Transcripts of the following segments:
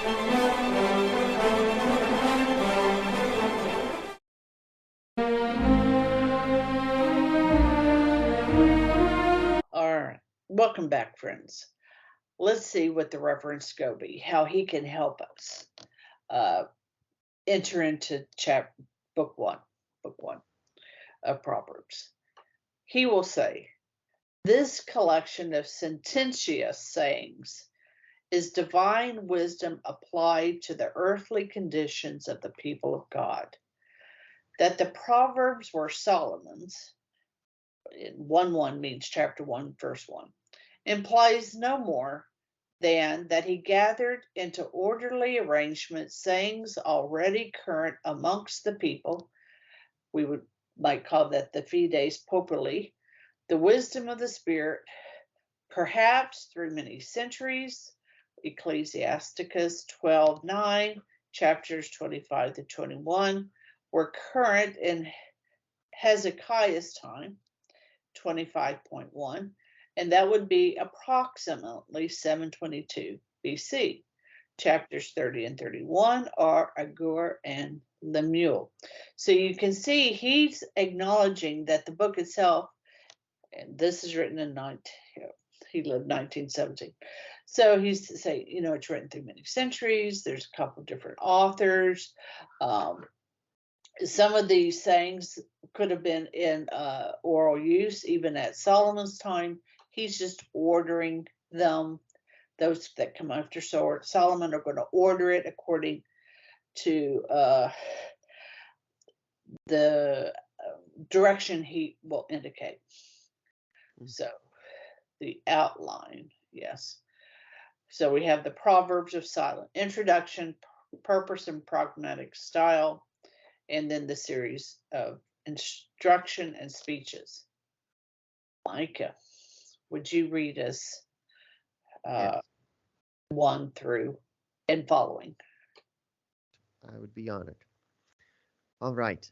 All right. Welcome back, friends. Let's see what the Reverend Scobie, how he can help us uh, enter into book one of Proverbs. He will say, this collection of sententious sayings is divine wisdom applied to the earthly conditions of the people of God. That the Proverbs were Solomon's, 1:1 means chapter 1, verse 1, implies no more than that he gathered into orderly arrangement sayings already current amongst the people. We might call that the fides populi, the wisdom of the Spirit, perhaps through many centuries. Ecclesiasticus 12:9, chapters 25 to 21, were current in Hezekiah's time, 25.1, and that would be approximately 722 BC. Chapters 30 and 31 are Agur and Lemuel. So you can see he's acknowledging that the book itself, and this is written in he lived 1917. So he's saying, it's written through many centuries. There's a couple different authors. Some of these sayings could have been in oral use even at Solomon's time. He's just ordering them. Those that come after Solomon are going to order it according to the direction he will indicate. So the outline, yes. So we have the Proverbs of Silent Introduction, Purpose and Pragmatic Style, and then the series of instruction and speeches. Micah, would you read us Yes, 1 through and following? I would be honored. All right.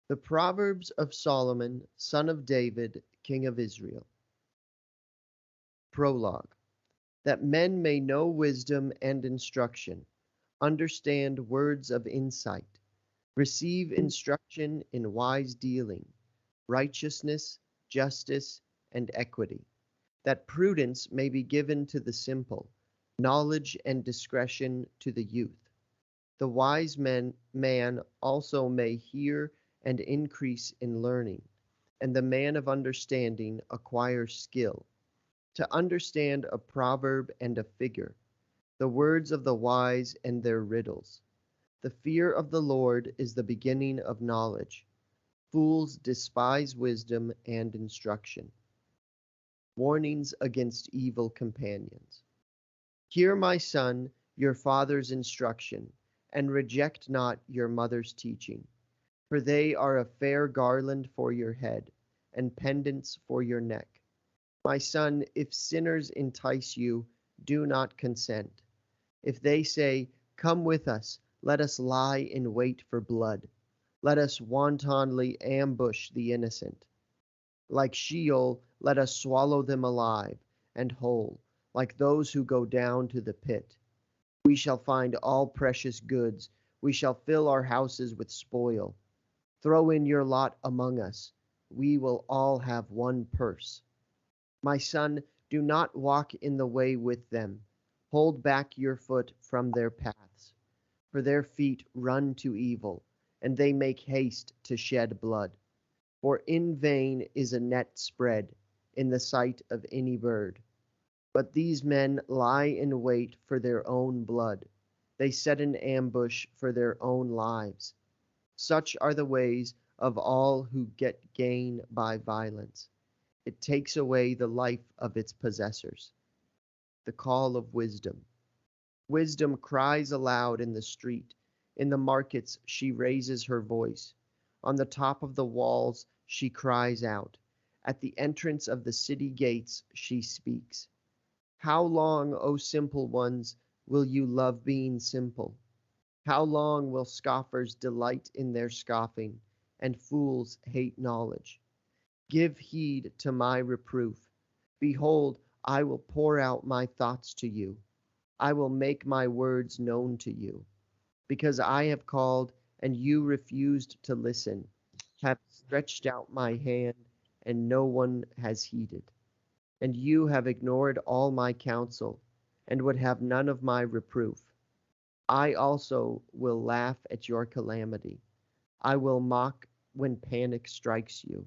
The Proverbs of Solomon, son of David, king of Israel. Prologue. That men may know wisdom and instruction, understand words of insight, receive instruction in wise dealing, righteousness, justice, and equity, that prudence may be given to the simple, knowledge and discretion to the youth. The wise man also may hear and increase in learning, and the man of understanding acquire skill. To understand a proverb and a figure, the words of the wise and their riddles. The fear of the Lord is the beginning of knowledge. Fools despise wisdom and instruction. Warnings against evil companions. Hear, my son, your father's instruction, and reject not your mother's teaching, for they are a fair garland for your head, and pendants for your neck. My son, if sinners entice you, do not consent. If they say, come with us, let us lie in wait for blood. Let us wantonly ambush the innocent. Like Sheol, let us swallow them alive and whole, like those who go down to the pit. We shall find all precious goods. We shall fill our houses with spoil. Throw in your lot among us. We will all have one purse. My son, do not walk in the way with them. Hold back your foot from their paths. For their feet run to evil, and they make haste to shed blood. For in vain is a net spread in the sight of any bird. But these men lie in wait for their own blood. They set an ambush for their own lives. Such are the ways of all who get gain by violence. It takes away the life of its possessors. The call of wisdom. Wisdom cries aloud in the street. In the markets she raises her voice. On the top of the walls she cries out. At the entrance of the city gates she speaks. How long, O simple ones, will you love being simple? How long will scoffers delight in their scoffing, and fools hate knowledge? Give heed to my reproof. Behold, I will pour out my thoughts to you. I will make my words known to you. Because I have called and you refused to listen, have stretched out my hand and no one has heeded. And you have ignored all my counsel and would have none of my reproof. I also will laugh at your calamity. I will mock when panic strikes you.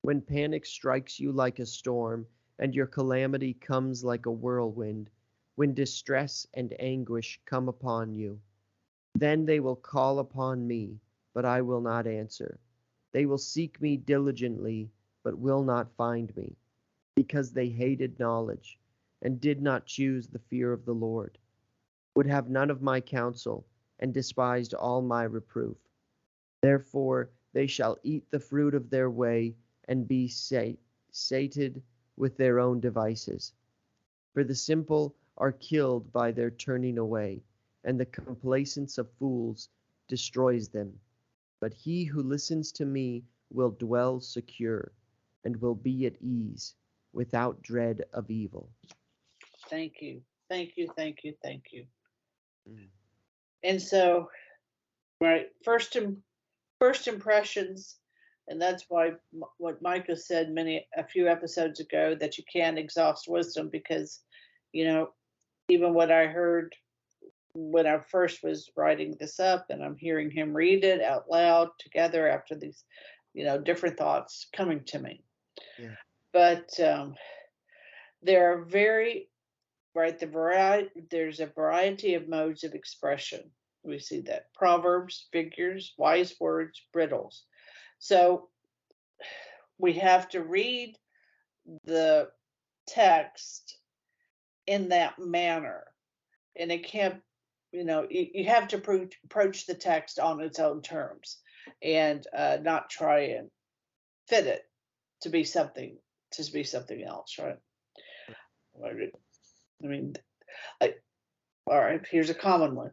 When panic strikes you like a storm, and your calamity comes like a whirlwind, when distress and anguish come upon you, then they will call upon me, but I will not answer. They will seek me diligently, but will not find me, because they hated knowledge and did not choose the fear of the Lord, would have none of my counsel, and despised all my reproof. Therefore they shall eat the fruit of their way and be sated with their own devices. For the simple are killed by their turning away, and the complacence of fools destroys them. But he who listens to me will dwell secure, and will be at ease, without dread of evil. Thank you. Thank you. Thank you. Thank you. Mm. And so, right, first impressions, and that's why what Micah said a few episodes ago, that you can't exhaust wisdom, because you know even what I heard when I first was writing this up, and I'm hearing him read it out loud together after these different thoughts coming to me. Yeah, But there are very right the variety there's a variety of modes of expression. We see that proverbs, figures, wise words, riddles. So we have to read the text in that manner, and it can't you have to approach the text on its own terms, and not try and fit it to be something else, right? I mean, I, all right, here's a common one.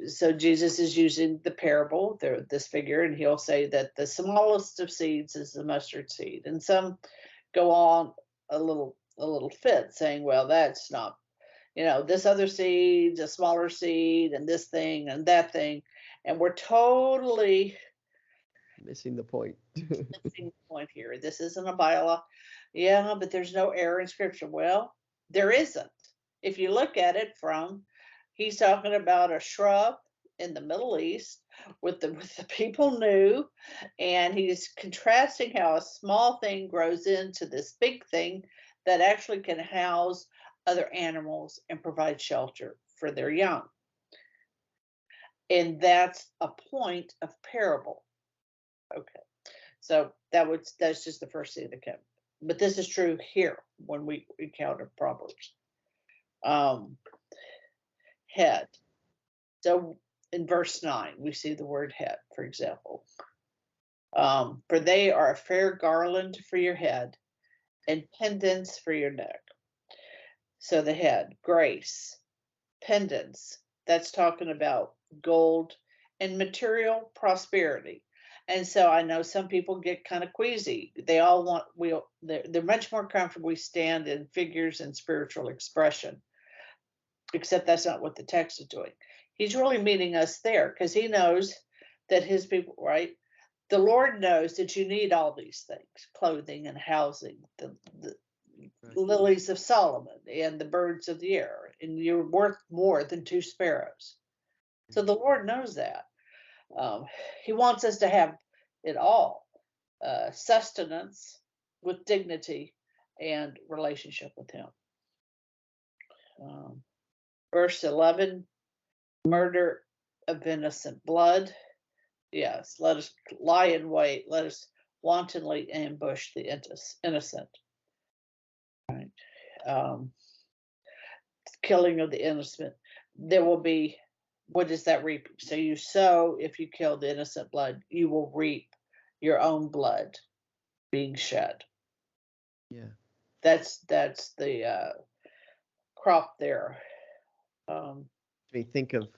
So Jesus is using the parable, this figure, and he'll say that the smallest of seeds is the mustard seed, and some go on a little fit, saying, well, that's not, this other seed's a smaller seed, and this thing and that thing, and we're totally missing the point. missing the point here. This isn't a bio. Yeah, but there's no error in scripture. Well, there isn't. If you look at it from, he's talking about a shrub in the Middle East with the people knew, and he's contrasting how a small thing grows into this big thing that actually can house other animals and provide shelter for their young. And that's a point of parable. Okay. So that's just the first thing that came. But this is true here when we encounter Proverbs. Um, head. So in verse 9, we see the word head, for example. For they are a fair garland for your head and pendants for your neck. So the head, grace, pendants, that's talking about gold and material prosperity. And so I know some people get kind of queasy. They all want they're much more comfortable we stand in figures and spiritual expression, except that's not what the text is doing. He's really meeting us there because he knows that his people, right? The Lord knows that you need all these things: clothing and housing, the Right. lilies of Solomon and the birds of the air, and you're worth more than two sparrows. So the Lord knows that. He wants us to have it all: sustenance with dignity and relationship with Him. Um, verse 11, murder of innocent blood. Yes, let us lie in wait. Let us wantonly ambush the innocent. Right. Um, killing of the innocent. There will be, what is that reaping? So you sow, if you kill the innocent blood, you will reap your own blood being shed. Yeah. That's the crop there. Um, Me think of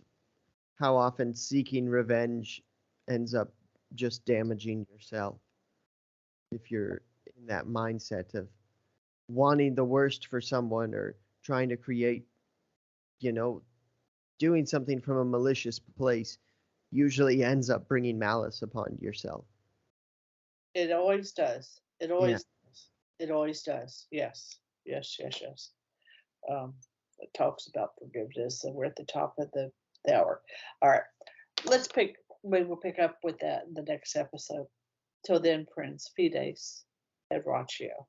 how often seeking revenge ends up just damaging yourself if you're in that mindset of wanting the worst for someone or trying to create you know, doing something from a malicious place usually ends up bringing malice upon yourself. It always does. It Yeah. always does. It always does. Yes. Yes, yes, yes. Um, it talks about forgiveness, and we're at the top of the hour. All right. We will pick up with that in the next episode. Till then, friends, fides et ratio.